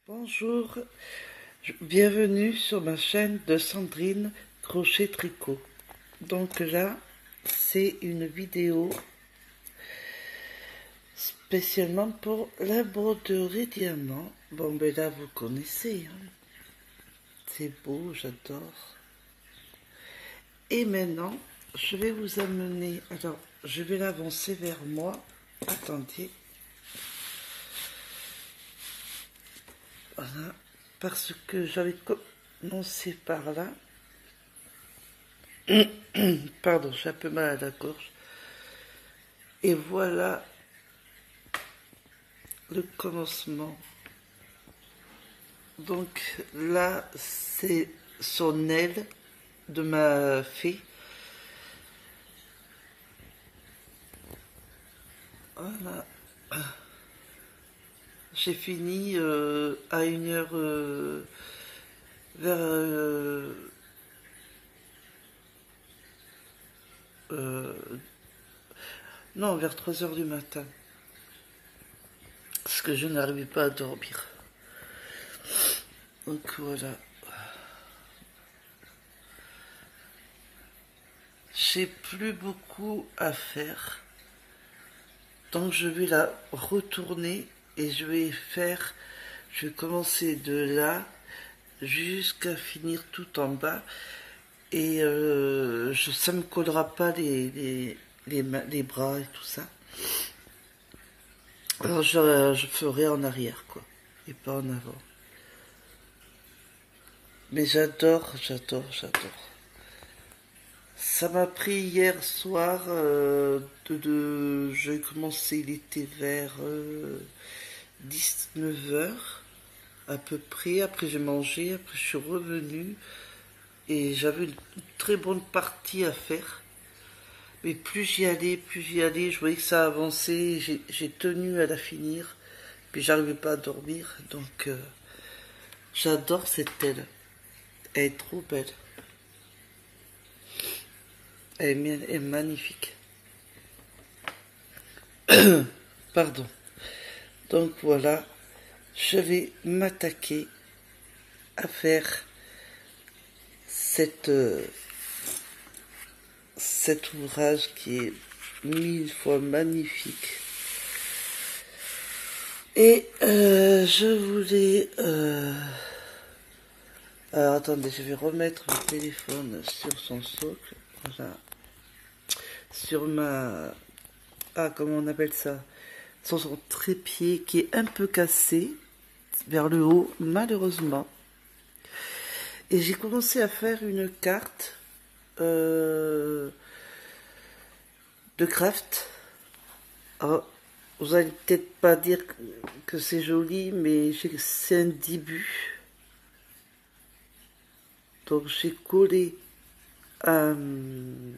Bonjour, bienvenue sur ma chaîne de Sandrine Crochet Tricot. Donc là, c'est une vidéo spécialement pour la broderie diamant. Bon, ben là, vous connaissez, hein. C'est beau, j'adore. Et maintenant, je vais vous amener, alors, je vais l'avancer vers moi. Attendez. Voilà, parce que j'avais commencé par là. Pardon, j'ai un peu mal à la gorge. Et voilà le commencement. Donc là, c'est son aile de ma fée. Voilà. J'ai fini à 1h vers non, vers 3h du matin. Parce que je n'arrivais pas à dormir. Donc voilà. J'ai plus beaucoup à faire. Donc je vais la retourner et je vais commencer de là jusqu'à finir tout en bas. Et ça me collera pas les bras et tout ça. Alors je ferai en arrière, quoi, et pas en avant. Mais j'adore. Ça m'a pris hier soir, j'ai commencé, il était vers 19h à peu près. Après j'ai mangé, après je suis revenue et j'avais une très bonne partie à faire. Mais plus j'y allais, je voyais que ça avançait, j'ai tenu à la finir, puis j'arrivais pas à dormir, donc j'adore cette aile. Elle est trop belle. Elle est magnifique. Pardon. Donc voilà, je vais m'attaquer à faire cet ouvrage qui est 1000 fois magnifique. Et je voulais... Alors attendez, je vais remettre le téléphone sur son socle. Voilà. Sur ma... Ah, comment on appelle ça? Sur son trépied qui est un peu cassé vers le haut, malheureusement. Et j'ai commencé à faire une carte de craft. Alors, vous allez peut-être pas dire que c'est joli, mais c'est un début. Donc j'ai collé une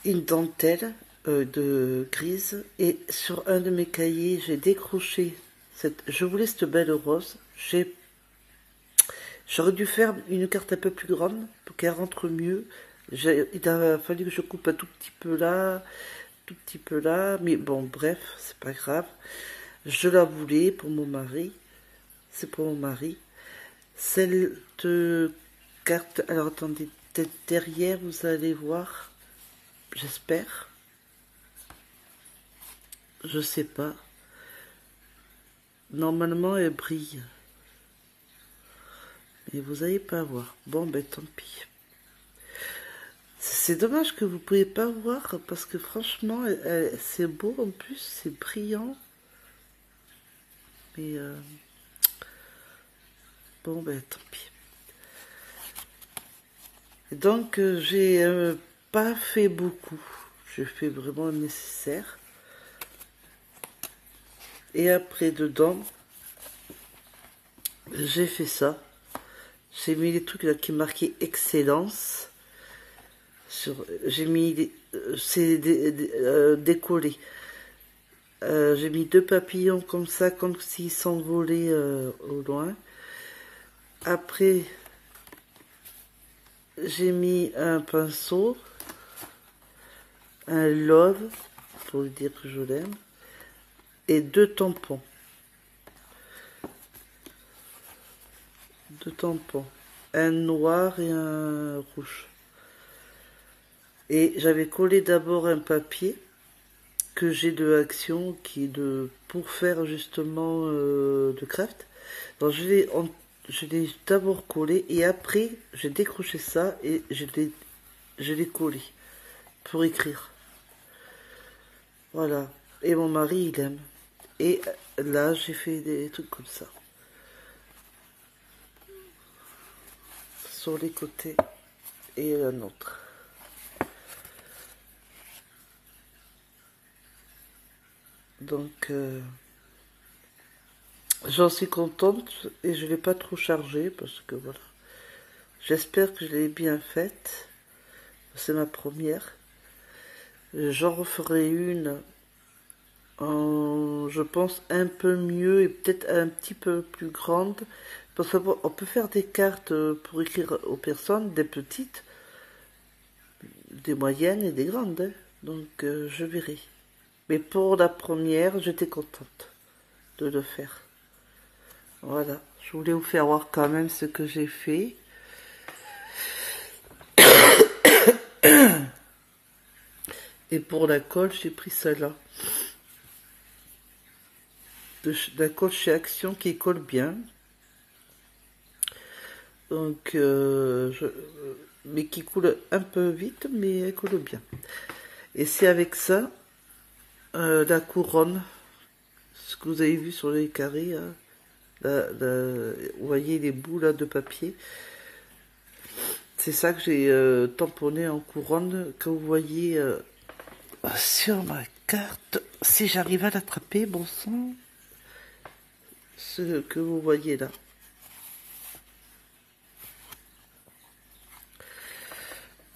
dentelle de grise et sur un de mes cahiers j'ai décroché je voulais cette belle rose. J'aurais dû faire une carte un peu plus grande pour qu'elle rentre mieux. Il a fallu que je coupe un tout petit peu là, mais bon, bref, c'est pas grave. Je la voulais pour mon mari, c'est pour mon mari. Cette carte, alors attendez, peut-être derrière vous allez voir, j'espère. Je sais pas. Normalement elle brille. Mais vous n'allez pas voir. Bon, ben tant pis. C'est dommage que vous ne pouvez pas voir parce que franchement, c'est beau en plus, c'est brillant. Mais bon, ben tant pis. Donc, j'ai pas fait beaucoup. J'ai fait vraiment le nécessaire. Et après, dedans, j'ai fait ça. J'ai mis les trucs là qui marquaient excellence. J'ai mis c'est décollé. J'ai mis 2 papillons comme ça, comme s'ils s'envolaient au loin. Après, j'ai mis un pinceau, un love, pour lui dire que je l'aime, et 2 tampons. deux tampons, un noir et un rouge. Et j'avais collé d'abord un papier que j'ai de Action qui est pour faire justement de craft. Donc je l'ai d'abord collé et après j'ai décroché ça et je l'ai collé pour écrire. Voilà. Et mon mari il aime. Et là j'ai fait des trucs comme ça. Sur les côtés et un autre. Donc j'en suis contente et je ne l'ai pas trop chargé parce que voilà. J'espère que je l'ai bien faite. C'est ma première. J'en referai une en, je pense, un peu mieux et peut-être un petit peu plus grande. Parce qu'on peut faire des cartes pour écrire aux personnes, des petites, des moyennes et des grandes. Hein. Donc je verrai. Mais pour la première, j'étais contente de le faire. Voilà, je voulais vous faire voir quand même ce que j'ai fait. Et pour la colle, j'ai pris celle-là. La colle chez Action qui colle bien. Donc, mais qui coule un peu vite, mais elle colle bien. Et c'est avec ça, la couronne, ce que vous avez vu sur les carrés, hein, vous voyez les bouts là de papier. C'est ça que j'ai tamponné en couronne, que vous voyez sur ma carte. Si j'arrive à l'attraper, bon sang, ce que vous voyez là.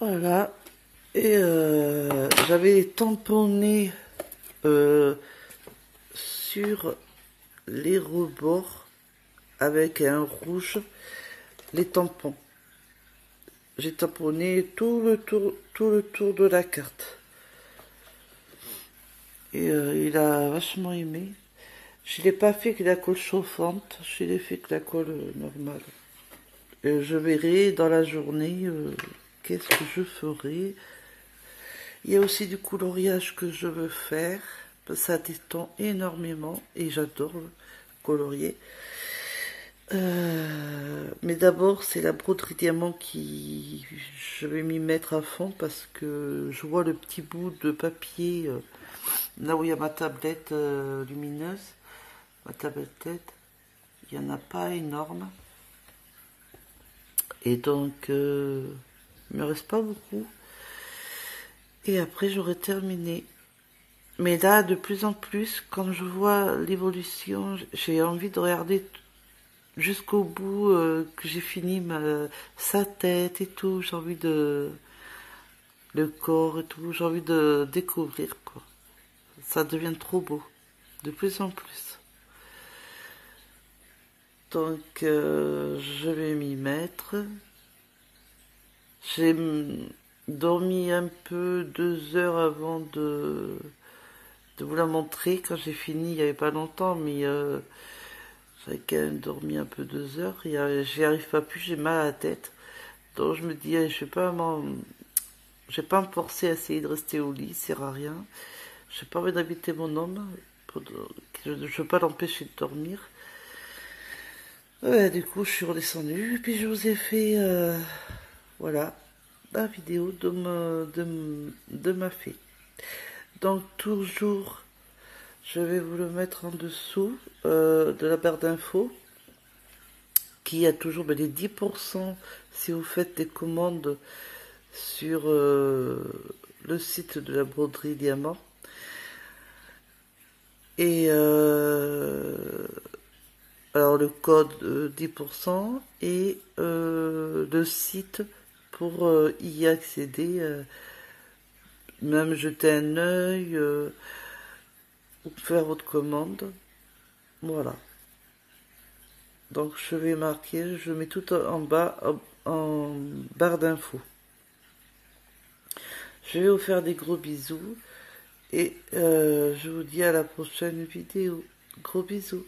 Voilà. Et j'avais tamponné sur les rebords avec un rouge les tampons. J'ai tamponné tout le tour de la carte. Et il a vachement aimé. Je l'ai pas fait que la colle chauffante, je l'ai fait que la colle normale. Je verrai dans la journée qu'est-ce que je ferai. Il y a aussi du coloriage que je veux faire. Ça détend énormément et j'adore colorier. Mais d'abord, c'est la broderie diamant qui je vais m'y mettre à fond parce que je vois le petit bout de papier là où il y a ma tablette lumineuse, ma tablette, il n'y en a pas énorme. Et donc, il me reste pas beaucoup. Et après, j'aurai terminé. Mais là, de plus en plus, quand je vois l'évolution, j'ai envie de regarder jusqu'au bout que j'ai fini sa tête et tout. J'ai envie de... le corps et tout. J'ai envie de découvrir, quoi. Ça devient trop beau. De plus en plus. Donc, je vais m'y mettre. J'ai dormi un peu 2 heures avant de vous la montrer. Quand j'ai fini, il n'y avait pas longtemps, mais j'avais quand même dormi un peu 2 heures. J'y arrive pas plus, j'ai mal à la tête. Donc je me dis, je vais pas me forcer à essayer de rester au lit, ça sert à rien. J'ai pas envie d'habiter mon homme. Je ne veux pas l'empêcher de dormir. Ouais, du coup, je suis redescendue. Et puis je vous ai fait, voilà, la vidéo de ma fée. Donc toujours, je vais vous le mettre en dessous de la barre d'infos, qui a toujours les 10% si vous faites des commandes sur le site de la broderie diamant. Et alors le code 10% et le site pour y accéder, même jeter un œil ou faire votre commande. Voilà. Donc je vais marquer, je mets tout en bas en barre d'infos. Je vais vous faire des gros bisous et je vous dis à la prochaine vidéo. Gros bisous.